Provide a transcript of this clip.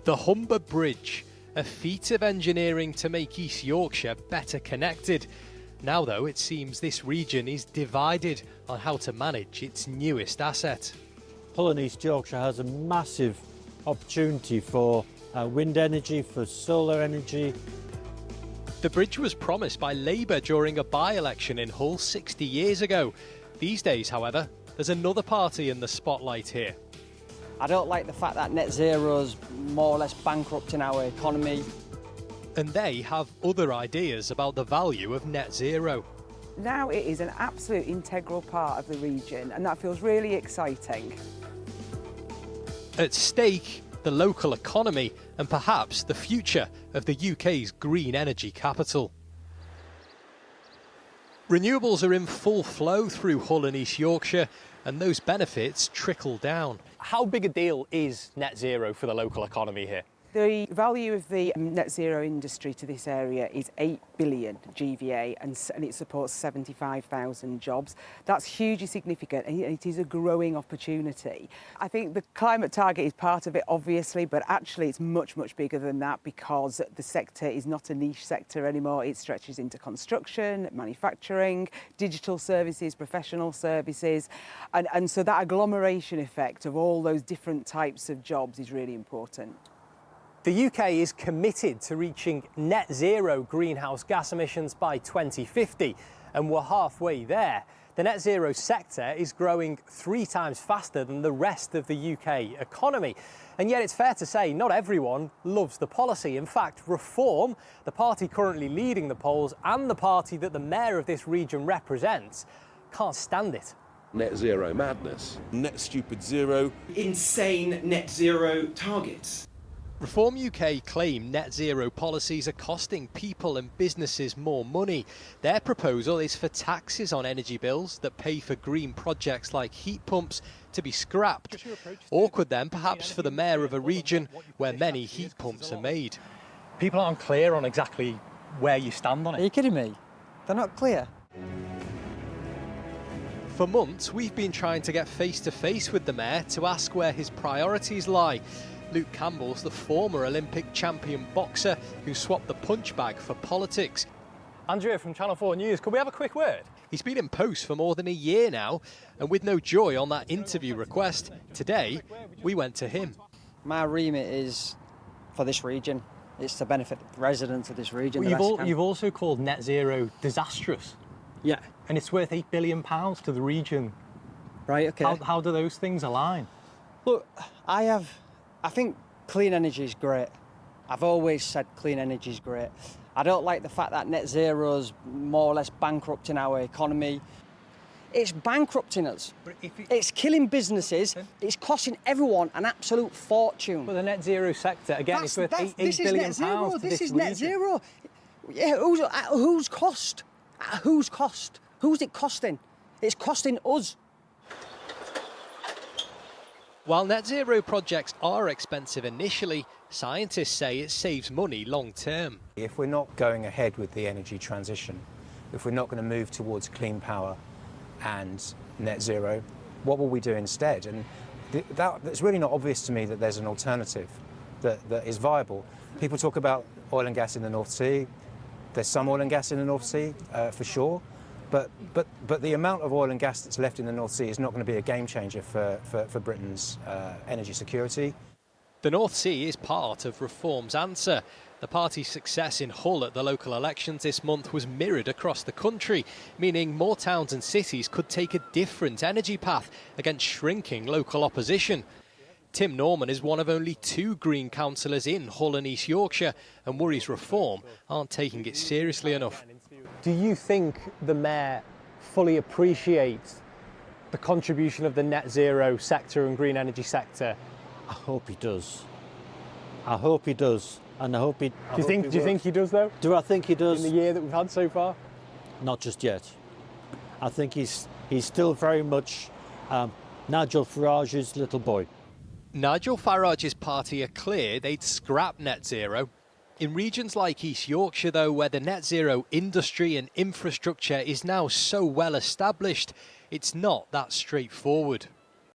The Humber Bridge, a feat of engineering to make East Yorkshire better connected. Now though, it seems this region is divided on how to manage its newest asset. Hull and East Yorkshire has a massive opportunity for wind energy, for solar energy. The bridge was promised by Labour during a by-election in Hull 60 years ago. These days, however, there's another party in the spotlight here. I don't like the fact that net zero's more or less bankrupting our economy. And they have other ideas about the value of net zero. Now it is an absolute integral part of the region, and that feels really exciting. At stake, the local economy and perhaps the future of the UK's green energy capital. Renewables are in full flow through Hull and East Yorkshire, and those benefits trickle down. How big a deal is net zero for the local economy here? The value of the net zero industry to this area is 8 billion GVA, and it supports 75,000 jobs. That's hugely significant, and it is a growing opportunity. I think the climate target is part of it, obviously, but actually it's much, much bigger than that, because the sector is not a niche sector anymore. It stretches into construction, manufacturing, digital services, professional services, and so that agglomeration effect of all those different types of jobs is really important. The UK is committed to reaching net zero greenhouse gas emissions by 2050, and we're halfway there. The net zero sector is growing 3 times faster than the rest of the UK economy. And yet it's fair to say not everyone loves the policy. In fact, Reform, the party currently leading the polls and the party that the mayor of this region represents, can't stand it. Net zero madness. Net stupid zero. Insane net zero targets. Reform UK claim net zero policies are costing people and businesses more money. Their proposal is for taxes on energy bills that pay for green projects like heat pumps to be scrapped. Awkward then, perhaps, for the mayor of a region where many heat pumps are made. People aren't clear on exactly where you stand on it. Are you kidding me? They're not clear. For months, we've been trying to get face-to-face with the mayor to ask where his priorities lie. Luke Campbell's the former Olympic champion boxer who swapped the punch bag for politics. Andrea from Channel 4 News, could we have a quick word? He's been in post for more than a year now, and with no joy on that interview request, today we went to him. My remit is for this region. It's to benefit the residents of this region. Well, you've also called net zero disastrous. Yeah. And it's worth £8 billion to the region. Right, OK. How do those things align? Look, I think clean energy is great. I've always said clean energy is great. I don't like the fact that net zero's more or less bankrupting our economy. It's bankrupting us. It's killing businesses. It's costing everyone an absolute fortune. But the net zero sector, again, it's worth £8 billion to this is region. net zero. Yeah, whose cost? Whose cost? Who's it costing? It's costing us. While net zero projects are expensive initially, scientists say it saves money long term. If we're not going ahead with the energy transition, if we're not going to move towards clean power and net zero, what will we do instead? And it's really not obvious to me that there's an alternative that is viable. People talk about oil and gas in the North Sea. There's some oil and gas in the North Sea, for sure. But the amount of oil and gas that's left in the North Sea is not going to be a game changer for Britain's energy security. The North Sea is part of Reform's answer. The party's success in Hull at the local elections this month was mirrored across the country, meaning more towns and cities could take a different energy path against shrinking local opposition. Tim Norman is one of only 2 Green councillors in Hull and East Yorkshire, and worries Reform aren't taking it seriously enough. Do you think the mayor fully appreciates the contribution of the net zero sector and green energy sector? I hope he does. I hope he does. And I hope he... Do you think he does, though? Do I think he does? In the year that we've had so far? Not just yet. I think he's still very much Nigel Farage's little boy. Nigel Farage's party are clear they'd scrap net zero. In regions like East Yorkshire, though, where the net zero industry and infrastructure is now so well established, it's not that straightforward.